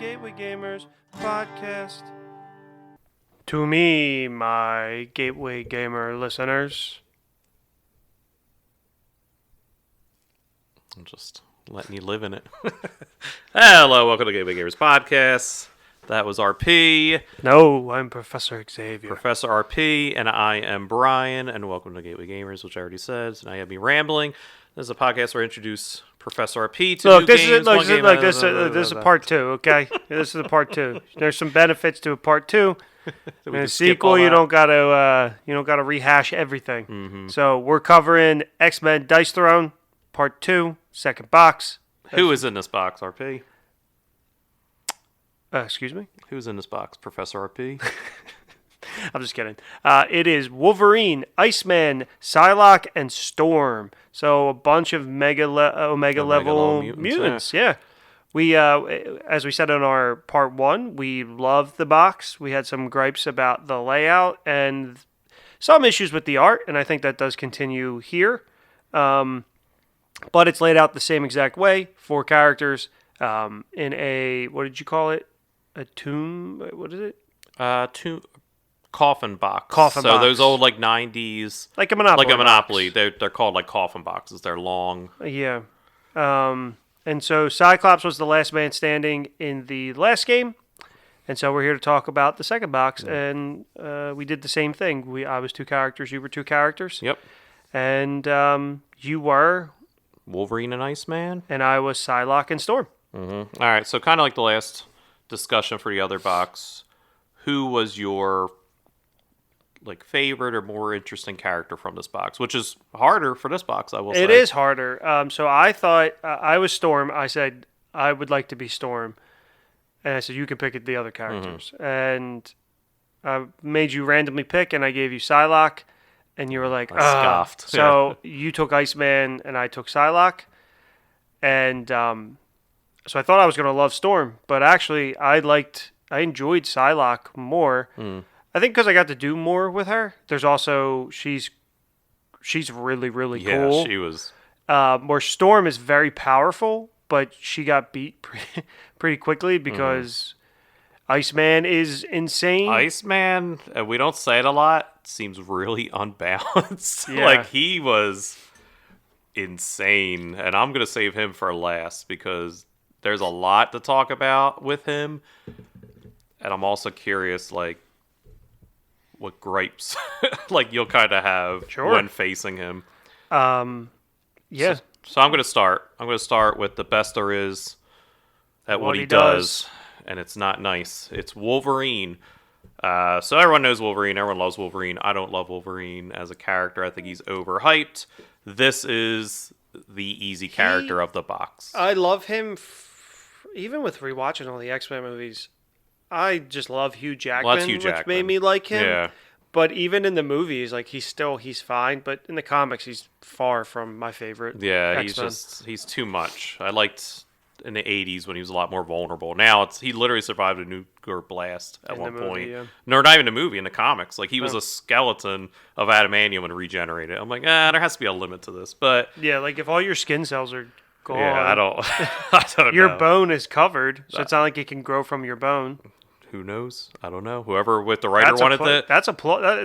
Gateway Gamers podcast. To me, my Gateway Gamer listeners. I'm just letting you live in it. Hello, welcome to Gateway Gamers podcast. That was RP. No, I'm Professor Xavier. Professor RP, and I am Bryan, and welcome to Gateway Gamers, which I already said. So now you have me rambling. This is a podcast where I introduce Professor RP to new games. This is part two, okay? This is a part two. There's some benefits to a part two. In a sequel, you don't gotta rehash everything. Mm-hmm. So we're covering X-Men Dice Throne, part 2, second box. Who is in this box, RP? Excuse me? Who's in this box, Professor RP? I'm just kidding. It is Wolverine, Iceman, Psylocke, and Storm. So a bunch of Omega level mutants. Yeah. We, as we said in our part 1, we loved the box. We had some gripes about the layout and some issues with the art, and I think that does continue here. But it's laid out the same exact way. 4 characters in a, what did you call it? A tomb? What is it? Coffin box. Coffin box. So those old, 90s... Like a Monopoly. Like a Monopoly. They're called, coffin boxes. They're long. Yeah. And so Cyclops was the last man standing in the last game. And so we're here to talk about the second box. Yeah. And we did the same thing. I was 2 characters. You were 2 characters. Yep. And you were... Wolverine and Iceman. And I was Psylocke and Storm. Mm-hmm. All right. So kind of like the last discussion for the other box, who was your favorite or more interesting character from this box, which is harder for this box, I will say. It is harder. So I thought I was Storm. I said I would like to be Storm, and I said you can pick the other characters. Mm-hmm. And I made you randomly pick, and I gave you Psylocke, and you were like, I scoffed. So you took Iceman, and I took Psylocke, and so I thought I was going to love Storm, but actually I enjoyed Psylocke more. Mm. I think because I got to do more with her. There's also she's really, really cool. Yeah, she was. Where Storm is very powerful, but she got beat pretty quickly because Iceman is insane. Iceman, we don't say it a lot, seems really unbalanced. Yeah. He was insane, and I'm gonna save him for last because there's a lot to talk about with him, and I'm also curious, what gripes you'll kind of have when facing him. Yeah. So I'm going to start. I'm going to start with the best there is at what he does, and it's not nice. It's Wolverine. So everyone knows Wolverine. Everyone loves Wolverine. I don't love Wolverine as a character. I think he's overhyped. This is the easy character of the box. I love him, even with rewatching all the X-Men movies. I just love Hugh Jackman, which made me like him. Yeah. But even in the movies, he's fine. But in the comics, he's far from my favorite. Yeah, X-Men. he's too much. I liked in the 80s when he was a lot more vulnerable. Now he literally survived a nuclear blast at one point. Yeah. No, not even a movie, in the comics. He was a skeleton of adamantium and regenerated. I'm like, there has to be a limit to this. But yeah, if all your skin cells are gone. Yeah, I don't your know. bone is covered, so it's not like it can grow from your bone. Who knows? I don't know. Whoever with the writer wanted it. That's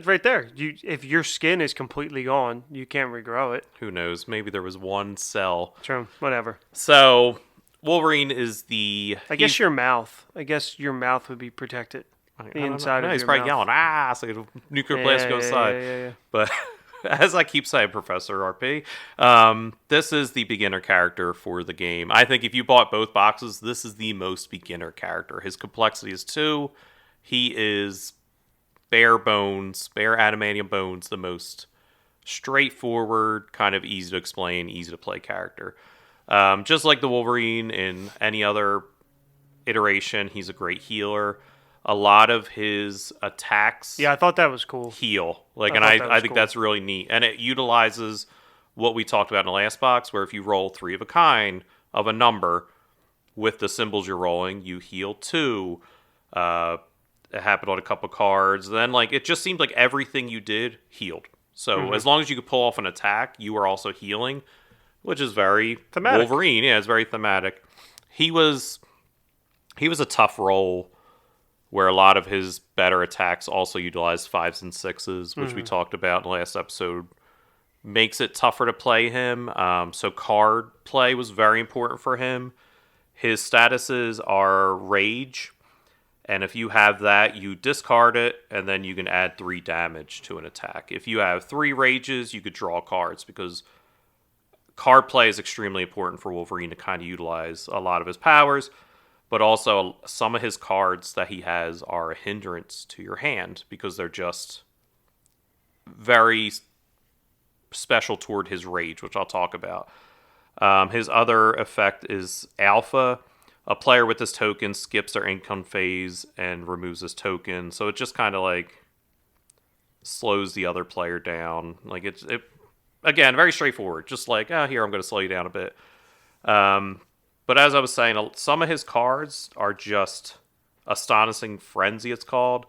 right there. If your skin is completely gone, you can't regrow it. Who knows? Maybe there was one cell. True. Whatever. So Wolverine is the. I guess your mouth would be protected. The inside of your mouth. He's probably yelling, so the nuclear blast goes inside. Yeah. But as I keep saying, Professor RP, this is the beginner character for the game. I think if you bought both boxes, this is the most beginner character. His complexity is 2. He is bare adamantium bones, the most straightforward, kind of easy to explain, easy to play character. Just like the Wolverine in any other iteration, he's a great healer. A lot of his attacks... Yeah, I thought that was cool. ...heal. I think that's really neat. And it utilizes what we talked about in the last box, where if you roll 3 of a kind of a number with the symbols you're rolling, you heal 2. It happened on a couple cards. Then, it just seemed like everything you did healed. So as long as you could pull off an attack, you were also healing, which is very thematic. Wolverine. Yeah, it's very thematic. He was he was a tough role where a lot of his better attacks also utilized 5s and 6s, which we talked about in the last episode. Makes it tougher to play him. So card play was very important for him. His statuses are Rage, and if you have that, you discard it, and then you can add 3 damage to an attack. If you have 3 Rages, you could draw cards, because card play is extremely important for Wolverine to kind of utilize a lot of his powers. But also, some of his cards that he has are a hindrance to your hand because they're just very special toward his rage, which I'll talk about. His other effect is Alpha. A player with this token skips their income phase and removes this token. So it just kind of like slows the other player down. Like it again, very straightforward. Just like, here, I'm going to slow you down a bit. But as I was saying, some of his cards are just Astonishing Frenzy, it's called,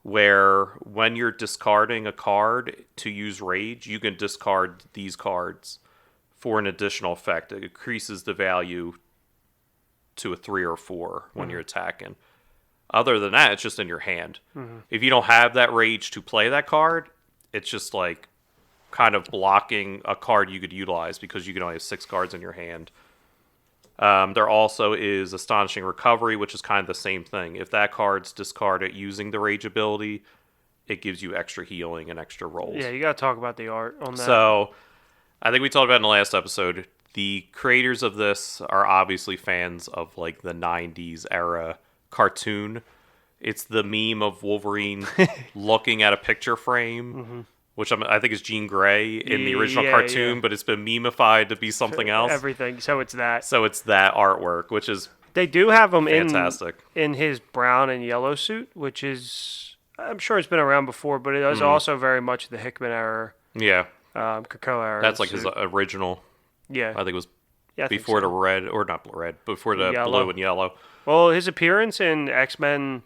where when you're discarding a card to use Rage, you can discard these cards for an additional effect. It increases the value to a 3 or 4 when you're attacking. Other than that, it's just in your hand. If you don't have that Rage to play that card, it's just like kind of blocking a card you could utilize because you can only have 6 cards in your hand. There also is Astonishing Recovery, which is kind of the same thing. If that card's discarded using the Rage ability, it gives you extra healing and extra rolls. Yeah, you got to talk about the art on that. So, I think we talked about in the last episode, the creators of this are obviously fans of like the 90s era cartoon. It's the meme of Wolverine looking at a picture frame, which I think is Jean Grey in the original cartoon, but it's been memeified to be something else. Everything. So it's that. So it's that artwork, which is they do have him fantastic. in his brown and yellow suit, which is, I'm sure it's been around before, but it is also very much the Hickman era. Yeah. Krakoa era. That's like his original. Yeah. I think it was before the red, or not red, before the blue and yellow. Well, his appearance in X-Men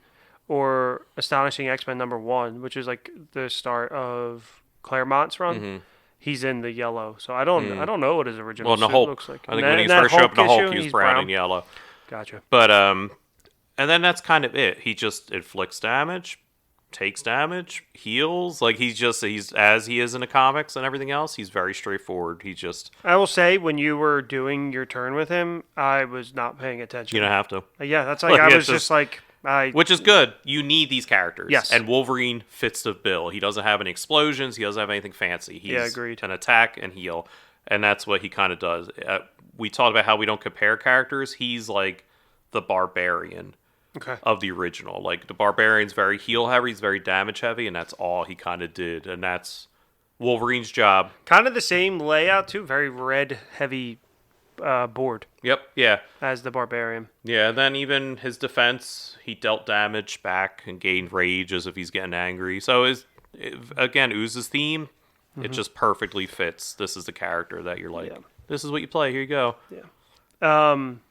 or Astonishing X-Men #1, which is like the start of Claremont's run, he's in the yellow. So I don't know what his original suit looks like. I think when he first showed up in the Hulk, he was brown and yellow. Gotcha. But and then that's kind of it. He just inflicts damage, takes damage, heals. Like he's as he is in the comics and everything else. He's very straightforward. I will say, when you were doing your turn with him, I was not paying attention. You don't have to. Yeah, that's like I was just like. Which is good. You need these characters. Yes. And Wolverine fits the bill. He doesn't have any explosions. He doesn't have anything fancy. Agreed. An attack and heal. And that's what he kind of does. We talked about how we don't compare characters. He's like the barbarian of the original. Like, the barbarian's very heal heavy. He's very damage heavy. And that's all he kind of did. And that's Wolverine's job. Kind of the same layout, too. Very red heavy board. Yep, yeah. As the barbarian. Yeah, and then even his defense, he dealt damage back and gained rage as if he's getting angry. So, again, Ooze's theme, it just perfectly fits. This is the character that you're like, this is what you play, here you go. Yeah.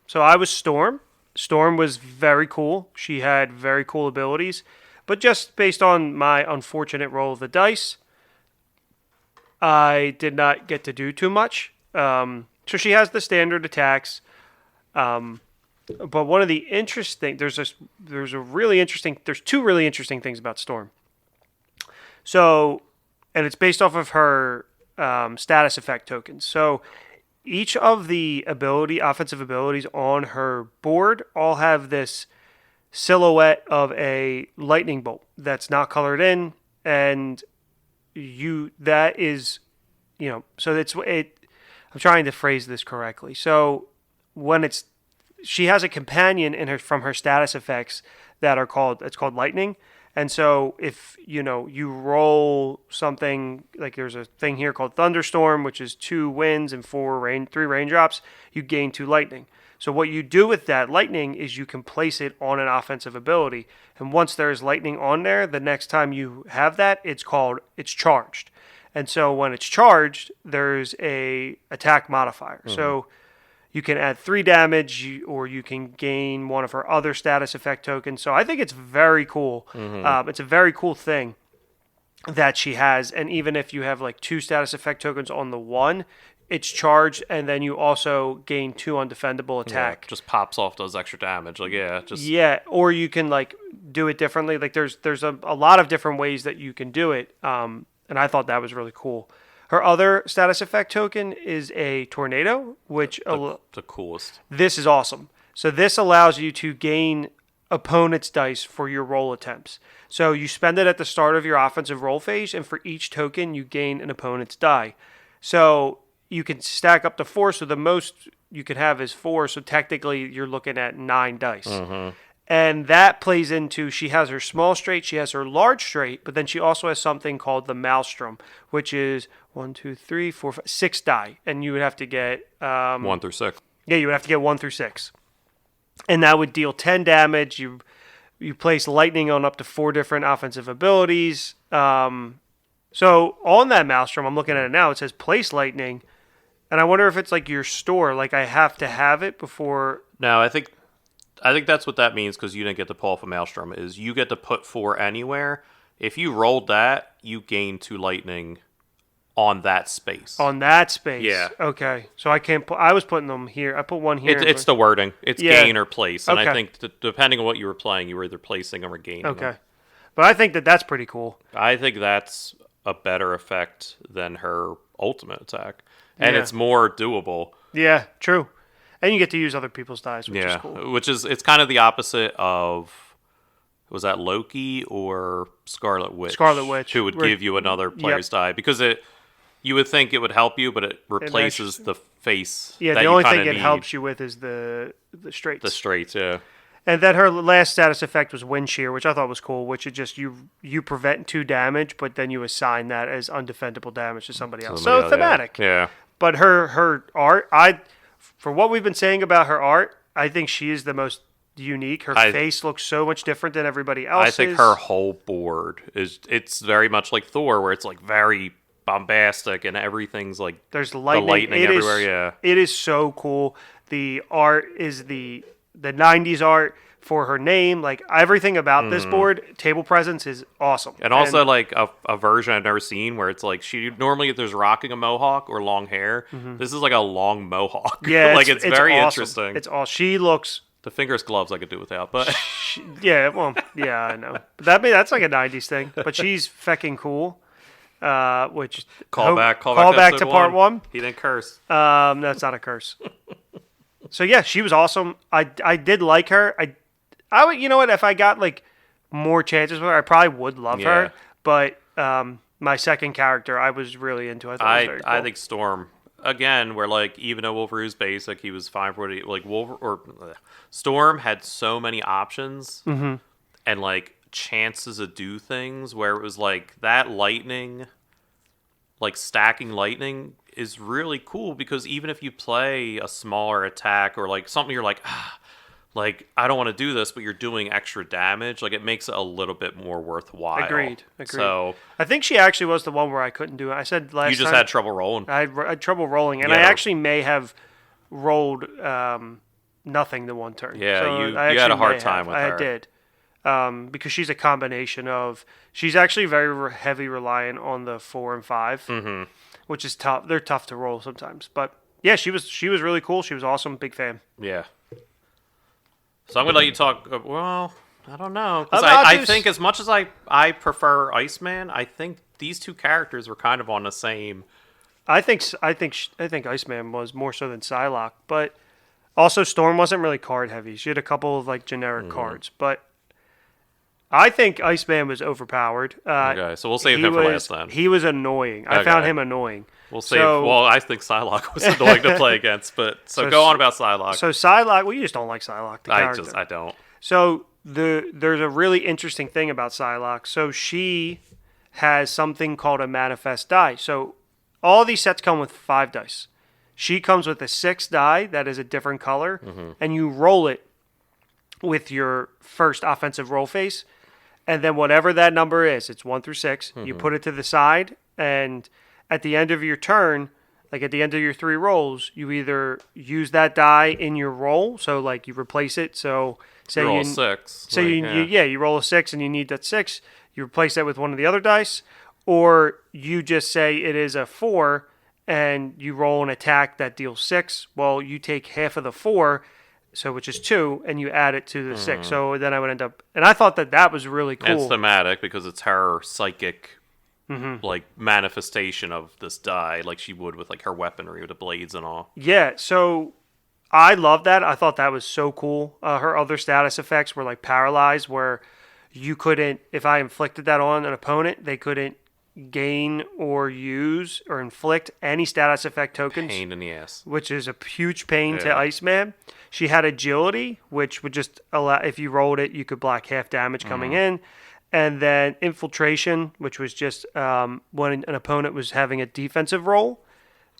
So I was Storm. Storm was very cool. She had very cool abilities. But just based on my unfortunate roll of the dice, I did not get to do too much. So she has the standard attacks, but one of the interesting there's two really interesting things about Storm. So, and it's based off of her status effect tokens. So each of the offensive abilities on her board all have this silhouette of a lightning bolt that's not colored in, and I'm trying to phrase this correctly. So when she has a companion from her status effects that are called lightning. And so if, you roll something, like there's a thing here called thunderstorm, which is 2 winds and 3 raindrops, you gain 2 lightning. So what you do with that lightning is you can place it on an offensive ability. And once there's lightning on there, the next time you have that, it's charged. And so when it's charged, there's a attack modifier. So you can add 3 damage, or you can gain one of her other status effect tokens. So I think it's very cool. It's a very cool thing that she has. And even if you have like 2 status effect tokens on the one, it's charged, and then you also gain 2 undefendable attack. Just pops off, does extra damage. Like, Yeah, or you can like do it differently. Like there's a lot of different ways that you can do it. And I thought that was really cool. Her other status effect token is a tornado, which the coolest. This is awesome. So this allows you to gain opponent's dice for your roll attempts. So you spend it at the start of your offensive roll phase, and for each token you gain an opponent's die. So you can stack up to 4, so the most you can have is 4, so technically you're looking at 9 dice. And that plays into, she has her small straight, she has her large straight, but then she also has something called the maelstrom, which is 1, 2, 3, 4, 5, 6 die. And you would have to get 1 through 6. Yeah, you would have to get 1 through 6. And that would deal 10 damage. You place lightning on up to 4 different offensive abilities. So on that maelstrom, I'm looking at it now, it says place lightning. And I wonder if it's like your store, like I have to have it before. No, I think that's what that means, because you didn't get to pull off a maelstrom, is you get to put 4 anywhere. If you rolled that, you gain 2 lightning on that space. On that space? Yeah. Okay. So I can't put, I was putting them here. I put 1 here. It's the wording. It's gain or place. And Okay. I think depending on what you were playing, you were either placing them or gaining them. Okay. But I think that's pretty cool. I think that's a better effect than her ultimate attack. And Yeah. it's more doable. Yeah, true. And you get to use other people's dice, which is cool. It's kind of the opposite of, was that Loki or Scarlet Witch? Scarlet Witch. Who would give you another player's die. Because you would think it would help you, but it replaces the face. Yeah, that the you only kinda thing it need. helps you with is the straights. The straights, yeah. And then her last status effect was Wind Shear, which I thought was cool, which is just you prevent 2 damage, but then you assign that as undefendable damage to somebody else. So thematic. Yeah. But her art, for what we've been saying about her art, I think she is the most unique. Her face looks so much different than everybody else's. I think her whole board it's very much like Thor, where it's like very bombastic and everything's like there's lightning, the lightning everywhere. Yeah, it is so cool. The art is the 90s art for her name. Like everything about this board, table presence is awesome. And also like a version I've never seen where it's like she normally, if there's rocking a mohawk or long hair, this is like a long mohawk. Yeah, like it's very awesome. interesting. It's all she looks. The fingers gloves I could do without, but Yeah, well, yeah, I know. But that's like a 90s thing. But she's fecking cool. Which call back to part 1. He didn't curse. That's not a curse. So yeah, she was awesome. I did like her. I would, you know what? If I got like more chances with her, I probably would love her. But my second character, I was really into. I thought it was very cool. I think Storm. Again, where like even though Wolverine's basic, he was fine for it. Like Storm had so many options and like chances to do things where it was like that lightning, like stacking lightning is really cool, because even if you play a smaller attack or like something you're like like I don't want to do this, but you're doing extra damage, like it makes it a little bit more worthwhile. Agreed. So I think she actually was the one where I couldn't do it. I said last time. You just had trouble rolling. I had trouble rolling, and I actually may have rolled nothing the one turn. Yeah, so you had a hard time with her. I did. Because she's a combination of, she's actually very heavy reliant on the 4 and 5, which is tough. They're tough to roll sometimes, but yeah, she was really cool. She was awesome. Big fan. Yeah. So I'm gonna let you talk. Well, I don't know, because I think as much as I prefer Iceman, I think these two characters were kind of on the same. I think Iceman was more so than Psylocke, but also Storm wasn't really card heavy. She had a couple of like generic cards, but I think Iceman was overpowered. Okay, so we'll save him for last then. He was annoying. I found him annoying. We'll save. Well, I think Psylocke was annoying to play against, but so go on about Psylocke. So Psylocke, well, you just don't like Psylocke, the character. I don't. So there's a really interesting thing about Psylocke. So she has something called a manifest die. So all these sets come with 5 dice. She comes with a 6 die that is a different color, and you roll it with your first offensive roll face. And then whatever that number is, it's 1 through 6, you put it to the side, and at the end of your turn, like at the end of your 3 rolls, you either use that die in your roll, so like you replace it. So say you roll a 6. So you roll a 6 and you need that 6, you replace that with one of the other dice, or you just say it is a 4 and you roll an attack that deals 6, well, you take half of the 4, so which is 2, and you add it to the 6. So then I would end up, and I thought that was really cool. It's thematic because it's her psychic like manifestation of this die, like she would with like her weaponry with the blades and all. Yeah, so I love that. I thought that was so cool. Her other status effects were like paralyzed, where you couldn't, if I inflicted that on an opponent, they couldn't gain or use or inflict any status effect tokens. Pain in the ass. Which is a huge pain to Iceman. She had agility, which would just allow, if you rolled it, you could block half damage coming in. And then infiltration, which was just when an opponent was having a defensive roll,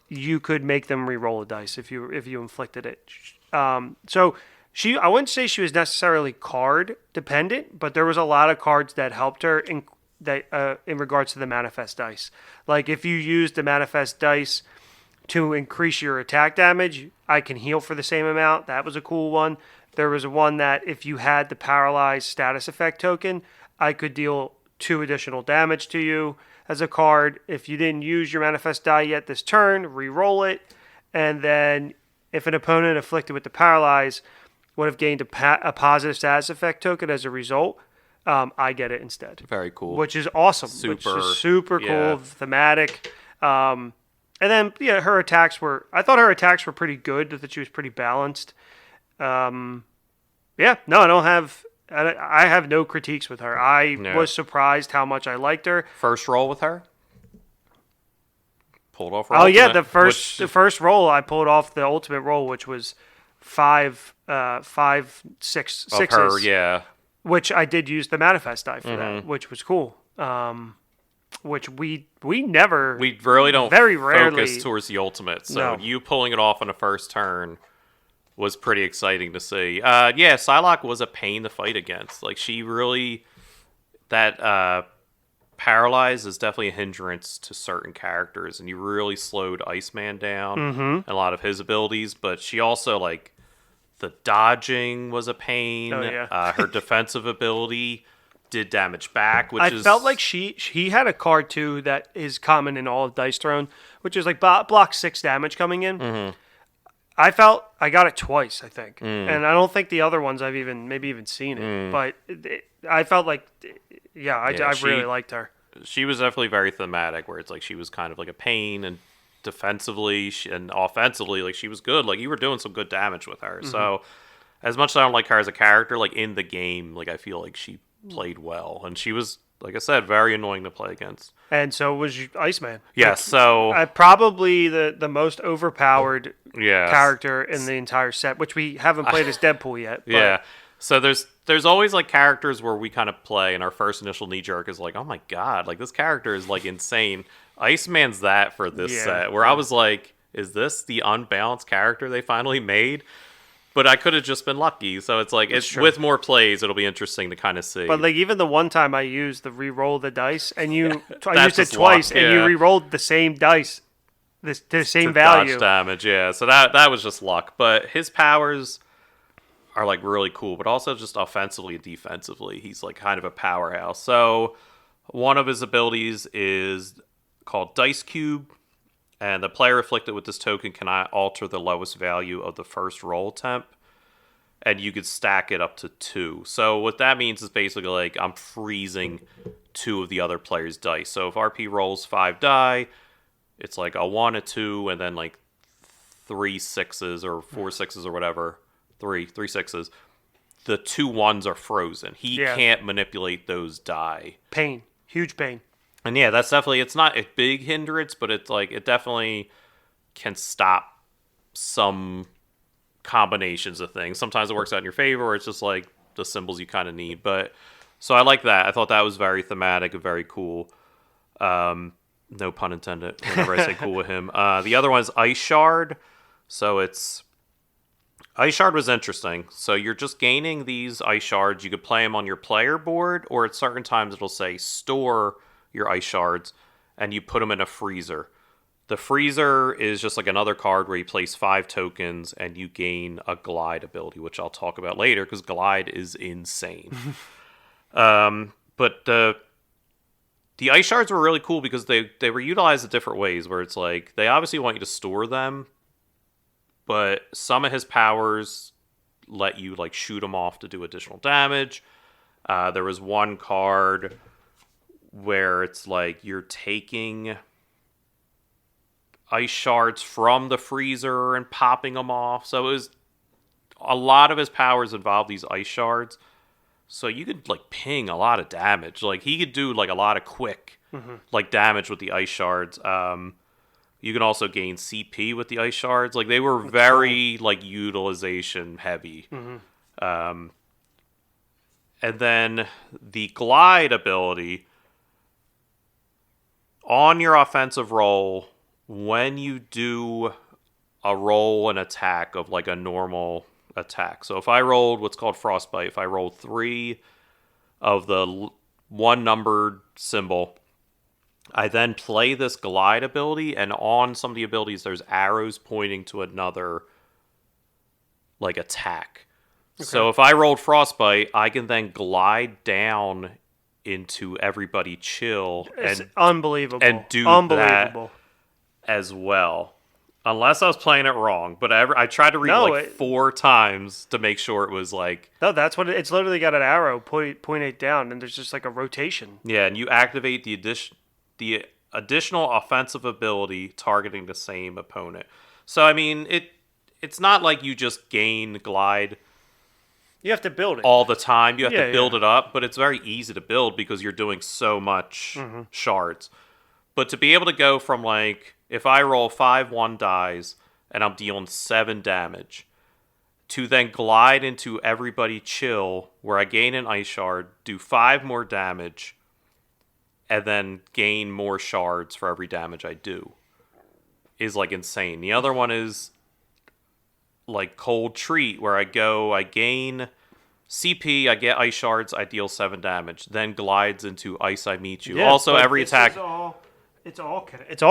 you could make them re-roll a dice if you inflicted it. So I wouldn't say she was necessarily card dependent, but there was a lot of cards that helped her in regards to the manifest dice. Like if you used the manifest dice to increase your attack damage, I can heal for the same amount. That was a cool one. There was one that if you had the paralyzed status effect token, I could deal 2 additional damage to you as a card. If you didn't use your manifest die yet this turn, re-roll it. And then if an opponent afflicted with the paralyze would have gained a positive status effect token as a result, I get it instead. Very cool. Which is awesome. Super cool, thematic. And then, her attacks I thought her attacks were pretty good, that she was pretty balanced. I have no critiques with her. I was surprised how much I liked her. First roll with her? Pulled off her ultimate, yeah, the first roll, I pulled off the ultimate roll, which was 5, 6, of 6s. Her, yeah. Which I did use the manifest die for that, which was cool. Which we never... We really don't very rarely focus towards the ultimate. So you pulling it off on the first turn was pretty exciting to see. Psylocke was a pain to fight against. Like, she really... That paralyze is definitely a hindrance to certain characters, and you really slowed Iceman down and a lot of his abilities, but she also, like, the dodging was a pain. Her defensive ability did damage back, which I felt like he had a card, too, that is common in all of Dice Throne, which is, like, block 6 damage coming in. I felt I got it twice, I think, and I don't think the other ones I've even seen it. But I felt like, I really liked her. She was definitely very thematic, where it's like she was kind of like a pain, and defensively and offensively, like she was good. Like you were doing some good damage with her. So, as much as I don't like her as a character, like in the game, like I feel like she played well, and she was, like I said, very annoying to play against. And so was Iceman. Yes, so... probably the most overpowered character in the entire set, which we haven't played as Deadpool yet. But. Yeah, so there's always, like, characters where we kind of play, and our first initial knee-jerk is like, oh my god, like, this character is, like, insane. Iceman's that for this set, where I was like, is this the unbalanced character they finally made? But I could have just been lucky, so it's like, with more plays, it'll be interesting to kind of see. But like even the one time I used the re-roll the dice, and I used it twice, and you re-rolled the same dice, the same value. Dodge damage, yeah. So that was just luck. But his powers are like really cool, but also just offensively and defensively, he's like kind of a powerhouse. So one of his abilities is called Dice Cube. And the player afflicted with this token cannot alter the lowest value of the first roll temp. And you could stack it up to 2. So what that means is basically like I'm freezing 2 of the other player's dice. So if RP rolls 5 die, it's like a 1, a 2, and then like 3 6s or 4 6s or whatever. 3 6s. The 2 1s are frozen. He can't manipulate those die. Pain. Huge pain. And yeah, that's definitely, it's not a big hindrance, but it's like, it definitely can stop some combinations of things. Sometimes it works out in your favor, or it's just like the symbols you kind of need. But, so I like that. I thought that was very thematic and very cool. No pun intended whenever I say cool with him. The other one is Ice Shard. So Ice Shard was interesting. So you're just gaining these Ice Shards. You could play them on your player board, or at certain times it'll say store your Ice Shards, and you put them in a freezer. The freezer is just like another card where you place 5 tokens and you gain a glide ability, which I'll talk about later because glide is insane. But the the ice shards were really cool because they were utilized in different ways, where it's like they obviously want you to store them, but some of his powers let you like shoot them off to do additional damage. There was one card where it's like you're taking ice shards from the freezer and popping them off. So it was a lot of his powers involved these ice shards. So you could like ping a lot of damage. Like he could do like a lot of quick like damage with the ice shards. You can also gain CP with the ice shards. Like they were very like utilization heavy. And then the glide ability on your offensive roll, when you do a roll and attack of like a normal attack. So if I rolled what's called frostbite, if I rolled 3 of the one numbered symbol, I then play this glide ability, and on some of the abilities there's arrows pointing to another like attack. Okay. So if I rolled frostbite, I can then glide down into everybody chill it's unbelievable and do that as well. Unless I was playing it wrong, but I tried to read 4 times to make sure it was like... No, that's what it's literally got an arrow point it down, and there's just like a rotation. Yeah, and you activate the additional offensive ability targeting the same opponent. So, I mean, it's not like you just gain glide... You have to build it. All the time. You have to build it up, but it's very easy to build because you're doing so much shards. But to be able to go from like... If I roll 5 dies and I'm dealing 7 damage, to then glide into everybody chill, where I gain an ice shard, do 5 more damage, and then gain more shards for every damage I do, is like insane. The other one is like cold treat, where I gain CP, I get ice shards, I deal 7 damage, then glides into ice I meet you. Yeah, also, every attack... It's all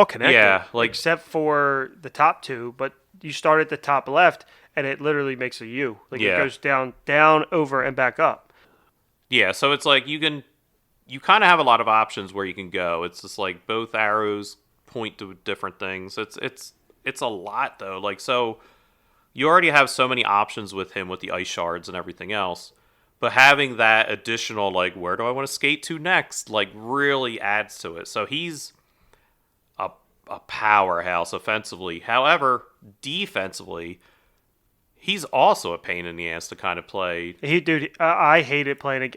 connected. Yeah, like except for the top 2, but you start at the top left, and it literally makes a U. Like it goes down, over, and back up. Yeah, so it's like you kind of have a lot of options where you can go. It's just like both arrows point to different things. It's a lot though. Like so, you already have so many options with him with the ice shards and everything else. But having that additional like where do I want to skate to next like really adds to it. So he's a powerhouse offensively. However, defensively, he's also a pain in the ass to kind of play. I hated playing.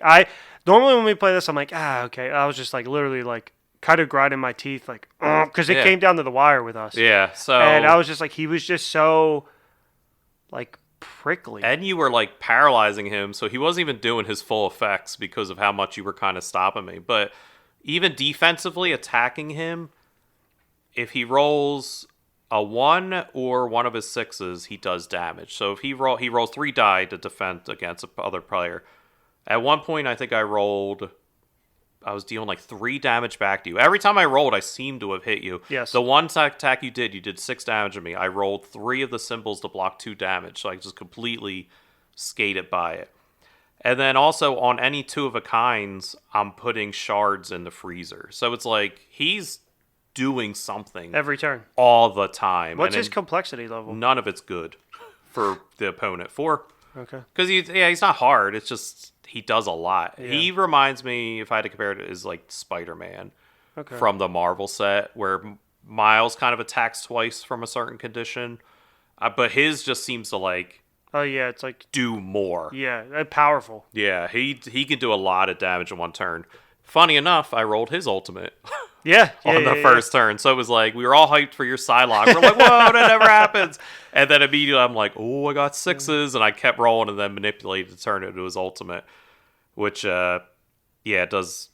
Normally when we play this, I'm like, okay. I was just like literally like kind of grinding my teeth, like, because it came down to the wire with us. Yeah. So and I was just like, he was just so like prickly, and you were like paralyzing him, so he wasn't even doing his full effects because of how much you were kind of stopping me. But even defensively attacking him, if he rolls a 1 or one of his 6s, he does damage. So if he rolls 3 die to defend against other player. At one point, I think I was dealing like 3 damage back to you. Every time I rolled, I seemed to have hit you. Yes. The one attack you did 6 damage to me. I rolled 3 of the symbols to block 2 damage, so I just completely skated by it. And then also on any 2 of a kinds, I'm putting shards in the freezer. So it's like he's doing something every turn, all the time. What's his complexity level? None of it's good for the opponent. 4. Okay. Because he's not hard. It's just he does a lot. Yeah. He reminds me, if I had to compare it, is like Spider-Man from the Marvel set, where Miles kind of attacks twice from a certain condition, but his just seems to like. Oh yeah, it's like do more. Yeah, powerful. Yeah, he can do a lot of damage in one turn. Funny enough, I rolled his ultimate. On the first turn. So it was like, we were all hyped for your Psylocke. We're like, whoa, that never happens. And then immediately I'm like, oh, I got 6s. And I kept rolling and then manipulated to turn it into his ultimate. Which, it does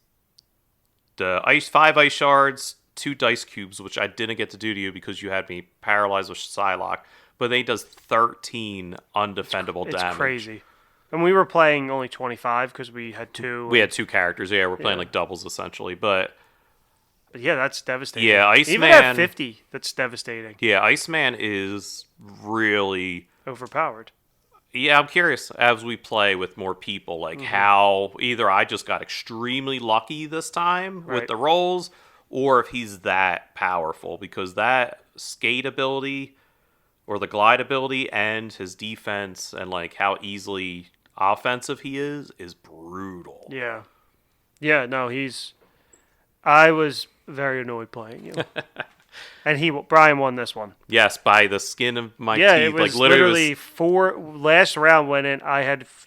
the 5 ice shards, 2 dice cubes, which I didn't get to do to you because you had me paralyzed with Psylocke. But then he does 13 undefendable damage. It's crazy. And we were playing only 25 because we had 2. We had 2 characters. Yeah, we're playing like doubles essentially. But yeah, that's devastating. Yeah, Iceman. Even at 50, that's devastating. Yeah, Iceman is really overpowered. Yeah, I'm curious as we play with more people, like how either I just got extremely lucky this time with the rolls, or if he's that powerful, because that skate ability or the glide ability and his defense and like how easily offensive he is brutal. Yeah. Yeah, no, I was very annoyed playing you. And Bryan won this one. Yes, by the skin of my teeth. It was like literally four. Last round went in.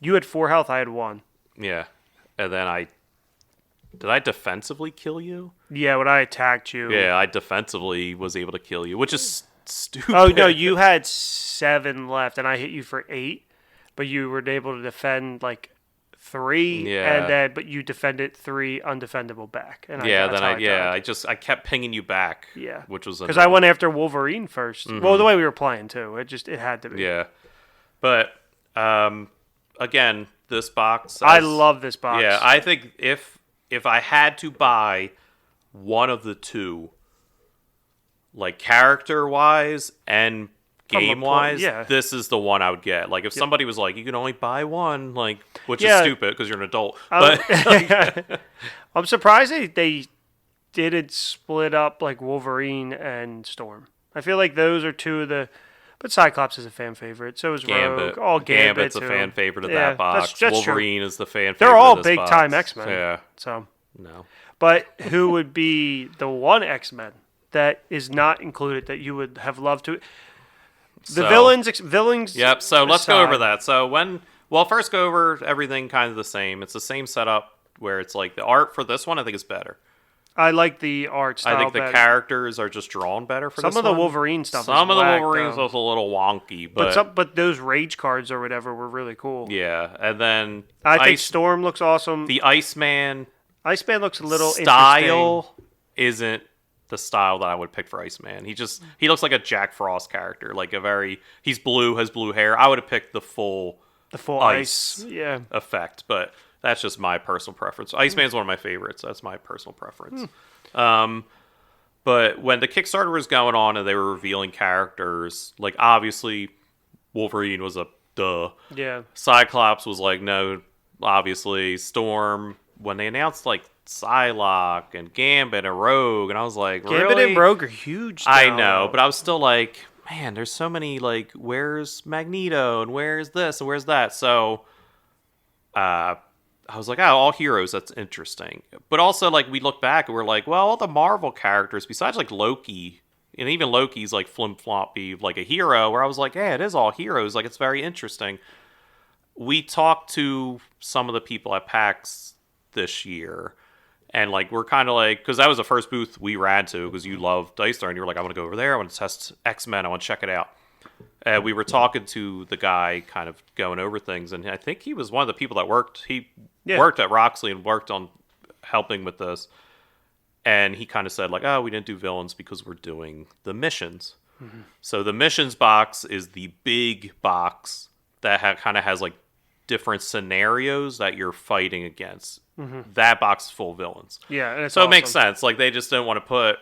You had 4 health. I had 1. Yeah, and then did I defensively kill you? Yeah, when I attacked you. Yeah, I defensively was able to kill you, which is stupid. Oh no, you had 7 left, and I hit you for 8, but you were able to defend like 3, but you defended 3 undefendable back. And I kept pinging you back. Yeah, which was because I went after Wolverine first. Well, the way we were playing too, it had to be. Yeah, but again, this box. I love this box. Yeah, I think if I had to buy one of the two, like character wise and game wise, this is the one I would get. Like if somebody was like, you can only buy one, like, which is stupid because you're an adult. But I'm surprised they didn't split up like Wolverine and Storm. I feel like those are 2 of the. But Cyclops is a fan favorite. So is Gambit. Rogue. Gambit's a fan favorite of that box. That's Wolverine true. is the fan favorite. They're all of this big box. time X-Men. Yeah. So no. But who would be the one X-Men that is not included that you would have loved to? The villains. Yep. So let's go over that. So first go over everything kind of the same. It's the same setup where it's like the art for this one I think is better. I like the art style. I think the characters are just drawn better for some this of the one. Wolverine stuff. Some of the Wolverine stuff is a little wonky, but those rage cards or whatever were really cool. Yeah, and then I think Storm looks awesome. The Iceman looks a little style isn't the style that I would pick for Iceman. He looks like a Jack Frost character, like he's blue, has blue hair. I would have picked the full ice effect, but that's just my personal preference. Iceman's one of my favorites. That's my personal preference. But when the Kickstarter was going on and they were revealing characters, like obviously Wolverine was a duh. Yeah. Cyclops was like no, obviously. Storm, when they announced like Psylocke and Gambit and Rogue, and I was like, Gambit and Rogue are huge now. I know, but I was still like, man, there's so many, like, where's Magneto and where's this and where's that? So I was like, oh, all heroes, that's interesting. But also, like, we look back and we're like, well, all the Marvel characters, besides, like, Loki, and even Loki's, like, flim-floppy, like, a hero, where I was like, yeah, it is all heroes. Like, it's very interesting. We talked to some of the people at PAX this year, and, like, we're kind of like, because that was the first booth we ran to, because you love Dice Star, and you were like, I want to go over there, I want to test X-Men, I want to check it out. We were talking to the guy, kind of going over things, and I think he was one of the people that worked. He worked at Roxley and worked on helping with this. And he kind of said, like, oh, we didn't do villains because we're doing the missions. Mm-hmm. So the missions box is the big box that kind of has, like, different scenarios that you're fighting against. Mm-hmm. That box is full of villains. Yeah, and so awesome. It makes sense. Like, they just didn't want to put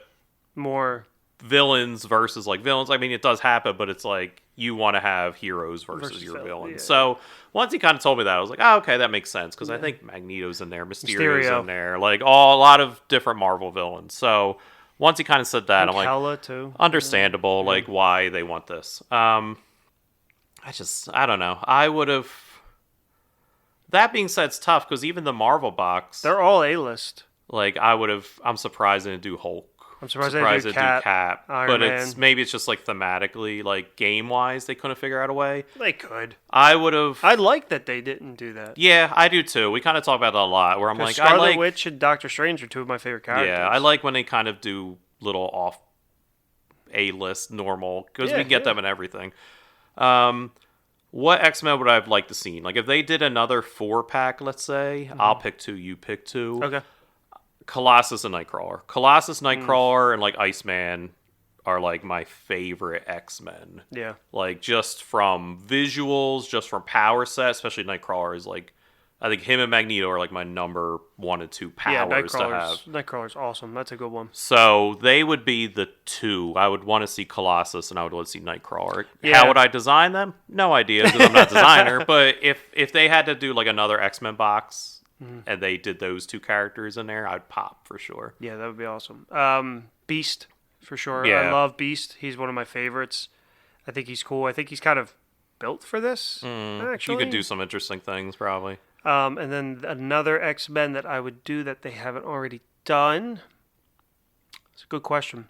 more villains versus, like, villains. I mean, it does happen, but it's like you want to have heroes versus your villains. Yeah. So once he kind of told me that, I was like, oh, okay, that makes sense, because I think Magneto's in there, Mysterio's in there, like, a lot of different Marvel villains. So once he kind of said that, I'm like, Hela too. Understandable, like, why they want this. I don't know. I would have. That being said, it's tough, because even the Marvel box, they're all A-list. Like, I'm surprised they didn't do Hulk. I'm surprised they didn't do Cap. But maybe it's just, like, thematically, like, game-wise, they couldn't figure out a way. They could. I would have. I like that they didn't do that. Yeah, I do too. We kind of talk about that a lot, where I'm like, Scarlet Witch and Doctor Strange are 2 of my favorite characters. Yeah, I like when they kind of do little off A-list normal, because we can get them in everything. What X-Men would I have liked to see? Like, if they did another 4-pack, let's say, I'll pick 2, you pick 2. Okay. Colossus and Nightcrawler. Nightcrawler, and, like, Iceman are, like, my favorite X-Men. Yeah. Like, just from visuals, just from power set, especially Nightcrawler is, like, I think him and Magneto are like my number 1 and 2 powers to have. Nightcrawler's awesome. That's a good one. So they would be the two. I would want to see Colossus and I would want to see Nightcrawler. Yeah. How would I design them? No idea because I'm not a designer. But if they had to do like another X-Men box and they did those two characters in there, I'd pop for sure. Yeah, that would be awesome. Beast, for sure. Yeah. I love Beast. He's one of my favorites. I think he's cool. I think he's kind of built for this, actually. You could do some interesting things probably. And then another X-Men that I would do that they haven't already done. It's a good question.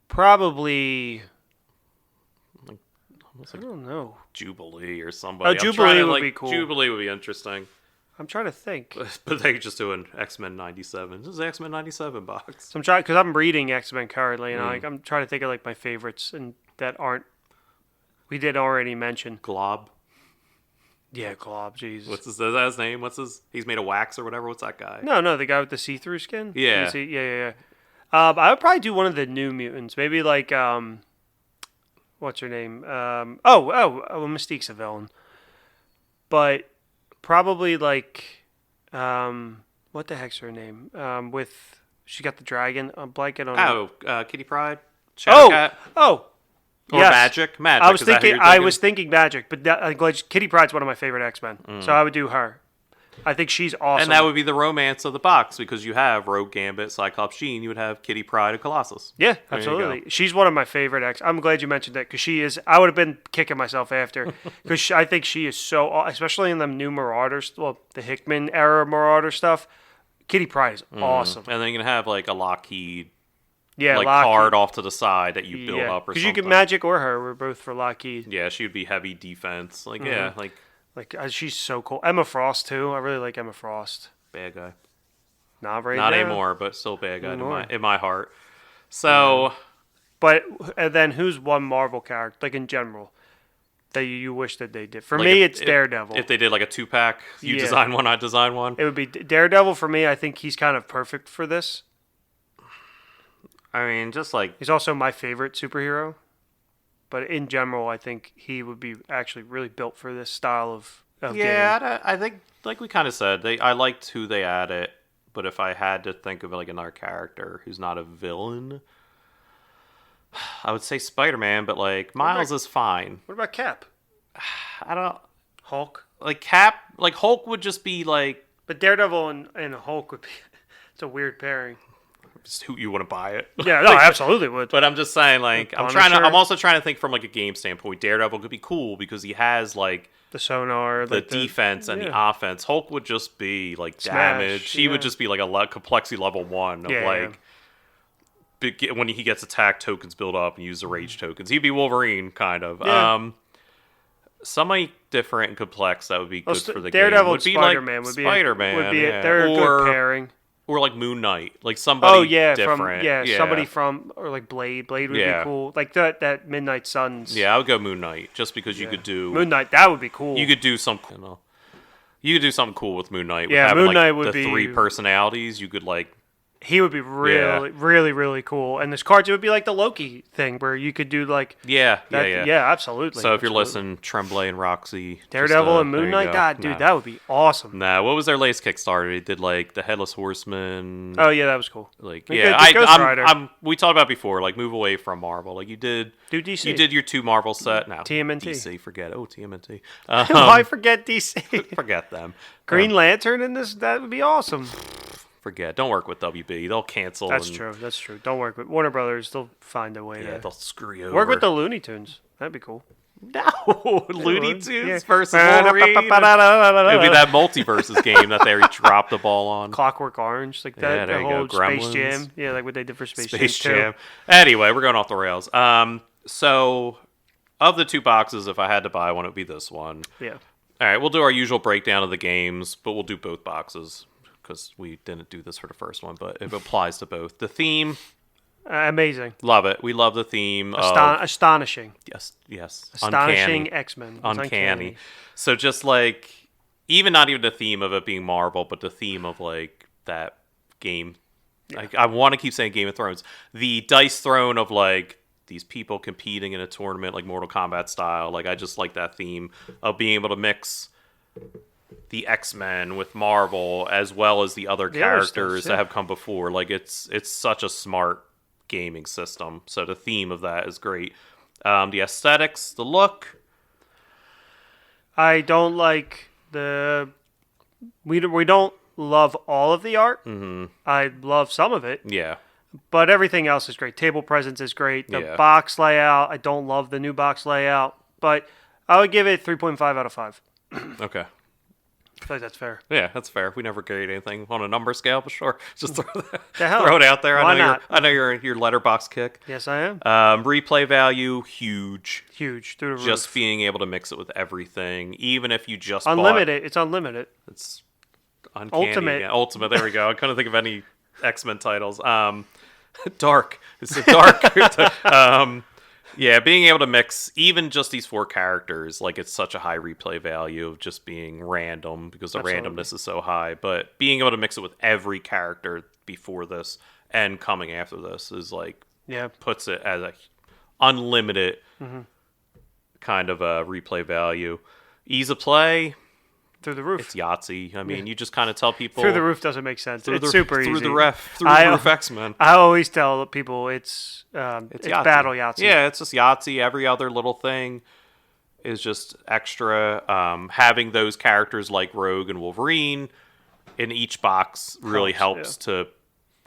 Probably, I don't know. Jubilee or somebody. Jubilee would be cool. Jubilee would be interesting. I'm trying to think. But they could just do an X-Men 97. This is the X-Men 97 box. So I'm trying, because I'm reading X-Men currently, and I'm trying to think of like my favorites and that aren't. We did already mention Glob. Yeah, Glob. Jesus. Is that his name? He's made of wax or whatever. What's that guy? No, the guy with the see-through skin. Yeah. Yeah. I would probably do one of the New Mutants. Maybe like what's her name? Mystique's a villain. But probably like what the heck's her name? She got the dragon. I'm blanking on. Kitty Pryde. Shadowcat. Or yes. Magic. I was thinking Magic, but I'm glad Kitty Pryde's one of my favorite X-Men. So I would do her. I think she's awesome. And that would be the romance of the box because you have Rogue Gambit, Cyclops Jean, you would have Kitty Pryde and Colossus. Yeah, absolutely. She's one of my favorite X. I'm glad you mentioned that because she is. I would have been kicking myself after because I think she is so, especially in the new Marauders, the Hickman era Marauder stuff. Kitty Pryde is awesome. And then you can have like a Lockheed. Yeah, card off to the side that you build up or something. Because you could Magic or her. We're both for Lockheed. Yeah, she would be heavy defense. She's so cool. Emma Frost too. I really like Emma Frost. Bad guy. Not right Not now. anymore, but still bad guy in my heart. So, but and then who's one Marvel character, like in general, that you wish that they did? For me, it's Daredevil. If they did like a 2-pack, you design one, I design one. It would be Daredevil for me. I think he's kind of perfect for this. I mean, just like... He's also my favorite superhero. But in general, I think he would be actually really built for this style of game. I think, like we kind of said, I liked who they added. But if I had to think of like another character who's not a villain, I would say Spider-Man. But like Miles is fine. What about Cap? I don't... Hulk? Like Cap... Like Hulk would just be like... But Daredevil and Hulk would be... It's a weird pairing. Just who you want to buy it. Yeah, no, I absolutely would. But I'm just saying, like, I'm also trying to think from like a game standpoint. Daredevil could be cool because he has like the sonar, the defense and the offense. Hulk would just be like damage. He would just be like a complexity level 1 of when he gets attacked, tokens build up and use the rage tokens. He'd be Wolverine kind of. Yeah. Somebody different and complex that would be good for the Daredevil game. Would be Spider-Man like Spider-Man. Would be they're a good pairing. Or like Moon Knight, like somebody different. Somebody from, or like Blade. Blade would be cool. Like that Midnight Suns. Yeah, I would go Moon Knight just because you could do Moon Knight. That would be cool. You could do something cool with Moon Knight. Yeah, Moon Knight would be the 3 personalities. You could like. He would be really cool. And this cards, it would be like the Loki thing where you could do like... Yeah, absolutely. So if you're listening, Tremblay and Roxy... Daredevil and Moon Knight? God, dude, that would be awesome. Nah, what was their latest Kickstarter? They did like the Headless Horseman... Oh, yeah, that was cool. Like, we talked about before, like move away from Marvel. Like you did... Do DC. You did your 2 Marvel set. Now TMNT. DC, forget it. Oh, TMNT. Why forget DC? Forget them. Green Lantern in this? That would be awesome. Forget. Don't work with WB. They'll cancel. That's true. Don't work with Warner Brothers. They'll find a way to... they'll screw you over. Work with the Looney Tunes. That'd be cool. No, Looney Tunes versus Wolverine. It'd be that multiverses game that they dropped the ball on. Clockwork Orange, like that. Yeah, there you go. Space Jam. Yeah, like what they did for Space Jam. Anyway, we're going off the rails. So, of the 2 boxes, if I had to buy one, it would be this one. Yeah. All right, we'll do our usual breakdown of the games, but we'll do both boxes. Because we didn't do this for the first one, but it applies to both. The theme, amazing. Love it. We love the theme. Astonishing. Yes. Astonishing X-Men. Uncanny. So just like, not even the theme of it being Marvel, but the theme of like that game. Yeah. I want to keep saying Game of Thrones. The dice throne of like these people competing in a tournament, like Mortal Kombat style. Like I just like that theme of being able to mix the X-Men with Marvel, as well as the other characters that have come before. Like, it's such a smart gaming system. So the theme of that is great. The aesthetics, the look. I don't like the... We don't love all of the art. Mm-hmm. I love some of it. Yeah. But everything else is great. Table presence is great. The box layout, I don't love the new box layout. But I would give it 3.5 out of 5. Okay. I feel like that's fair. Yeah, that's fair. We never grade anything on a number scale, but sure. Just throw throw it out there. Why not? I know you're your letterbox kick. Yes, I am. Replay value, huge. Huge. Through the roof. Just being able to mix it with everything, even if you just unlimited. It's unlimited. It's uncanny. Ultimate. Again. Ultimate. There we go. I couldn't think of any X-Men titles. Dark. It's a dark. Yeah, being able to mix even just these 4 characters, like, it's such a high replay value of just being random because the randomness is so high. But being able to mix it with every character before this and coming after this is like, puts it as a unlimited kind of a replay value. Ease of play. Through the roof. It's Yahtzee. I mean, you just kind of tell people... Through the roof doesn't make sense. It's super easy. Through the roof X-Men. I always tell people it's Yahtzee. Battle Yahtzee. Yeah, it's just Yahtzee. Every other little thing is just extra. Having those characters like Rogue and Wolverine in each box really helps to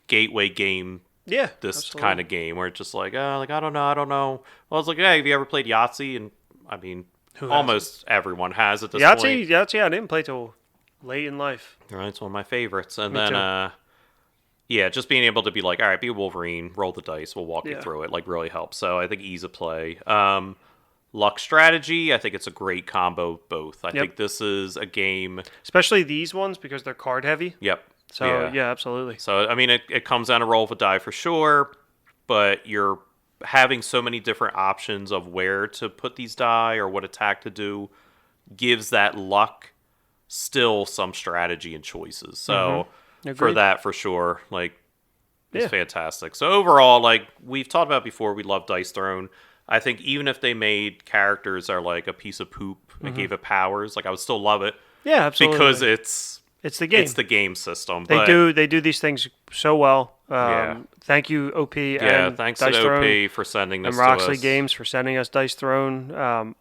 gateway game this kind of game where it's just like, I don't know. Well, it's like, hey, have you ever played Yahtzee? And, I mean... Almost everyone has at this point. Yahtzee, I didn't play till late in life. Right, it's one of my favorites. And then, just being able to be like, all right, be Wolverine, roll the dice, we'll walk you through it, like, really helps. So I think ease of play. Luck strategy, I think it's a great combo of both. I think this is a game... Especially these ones, because they're card heavy. Yep. So, yeah absolutely. So, I mean, it comes down to roll of a die for sure, but you're... having so many different options of where to put these die or what attack to do gives that luck still some strategy and choices. So for that, for sure, like, it's fantastic. So overall, like we've talked about before, we love Dice Throne. I think even if they made characters that are like a piece of poop and gave it powers, like I would still love it. Yeah, absolutely. Because it's the game. It's the game system. They do these things so well. Thank you, OP. And thanks Dice to Throne OP for sending this and Roxley Games for sending us Dice Throne.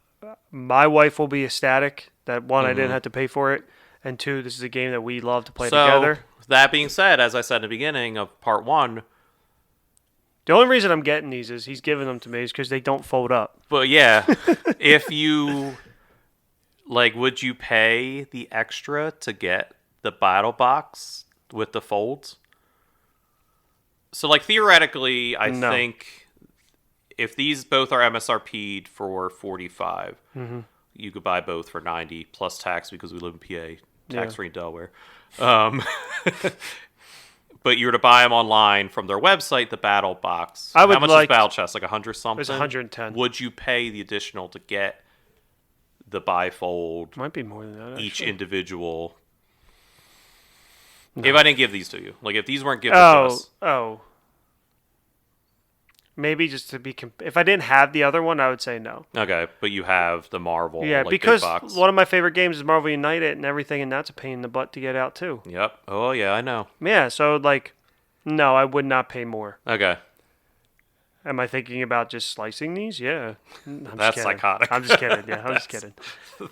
My wife will be ecstatic that, one, I didn't have to pay for it, and 2, this is a game that we love to play together. That being said, as I said in the beginning of part 1, the only reason I'm getting these is he's giving them to me is because they don't fold up. But yeah, if you like, would you pay the extra to get the battle box with the folds? So, like, theoretically, I think if these both are MSRP'd for $45, you could buy both for $90 plus tax because we live in PA, tax-free in Delaware. But you were to buy them online from their website, the battle box. How much is Battle Chest? Like 100 something? It's 110. Would you pay the additional to get the bifold? Might be more than that. Each individual. No. If I didn't give these to you, like if these weren't given to us. Maybe just to be... if I didn't have the other one, I would say no. Okay, but you have the Marvel. Yeah, like, because big box. One of my favorite games is Marvel United and everything, and that's a pain in the butt to get out too. Yep. Oh yeah, I know. Yeah, so like, no, I would not pay more. Okay. Am I thinking about just slicing these? Yeah. That's psychotic. I'm just kidding. Yeah, I'm just kidding.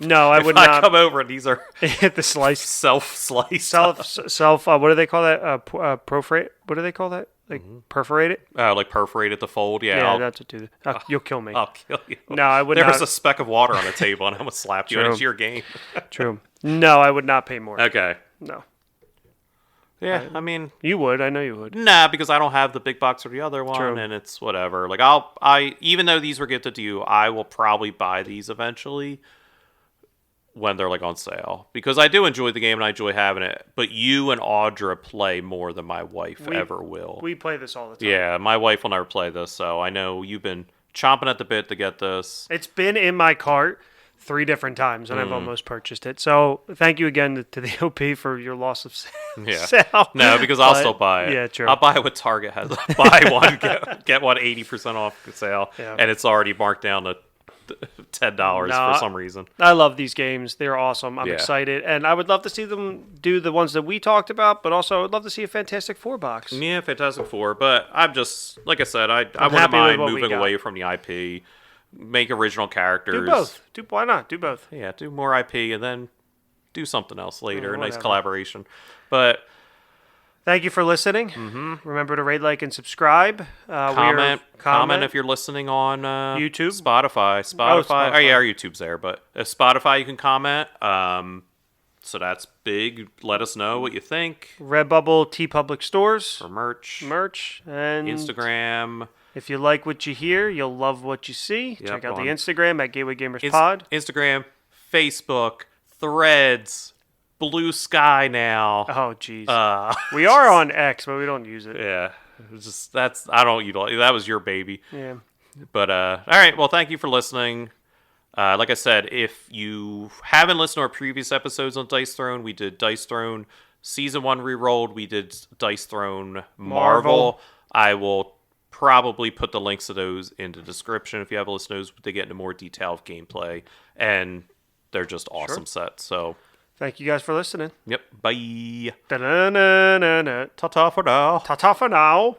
No, I would not. If I come over and these are the slice. Self-slice. Self, what do they call that? Perforate? What do they call that? Like, perforate it? Oh, like perforate at the fold? Yeah. Yeah, that's what do. You'll kill me. I'll kill you. No, I would not. There was a speck of water on the table and I'm going to slap you into your game. True. No, I would not pay more. Okay. No. Yeah, I mean... You would. I know you would. Nah, because I don't have the big box or the other one, True. and it's whatever. Like, even though these were gifted to you, I will probably buy these eventually when they're, like, on sale. Because I do enjoy the game and I enjoy having it, but you and Audra play more than my wife ever will. We play this all the time. Yeah, my wife will never play this, so I know you've been chomping at the bit to get this. It's been in my cart 3 different times, and I've almost purchased it. So thank you again to the OP for your loss of sale. No, because I'll still buy it. Yeah, true. I'll buy it with Target has buy one get one 80% off sale, and it's already marked down to $10 for some reason. I love these games. They're awesome. I'm Yeah. excited. And I would love to see them do the ones that we talked about, but also I would love to see a Fantastic Four box. Yeah, Fantastic Four. But I'm just, like I said, I wouldn't happy with mind what we moving got. away from the IP, make original characters. Do both. Why not? Do both. Yeah, do more IP and then do something else later. A nice whatever. collaboration. But Thank you for listening. Mm-hmm. Remember to rate, like, and subscribe. comment if you're listening on YouTube? Spotify. Spotify. Oh, yeah, our YouTube's there. But if Spotify, you can comment. So that's big. Let us know what you think. Redbubble, T Public Stores. For merch. And Instagram. if you like what you hear, you'll love what you see. Yep, Check out the on Instagram at Gateway Gamers Pod. Instagram, Facebook, Threads, Blue Sky now. Oh, jeez. We are on X, but we don't use it. Yeah. It's just I don't utilize that was your baby. Yeah. But all right, well thank you for listening. Like I said, if you haven't listened to our previous episodes on Dice Throne, we did Dice Throne Season 1 Rerolled, we did Dice Throne Marvel. I will probably put the links to those in the description if you have listeners. They get into more detailed gameplay, and they're just awesome sets. So Thank you guys for listening. yep, bye. Da-na-na-na-na. Ta-ta for now. Ta-ta for now.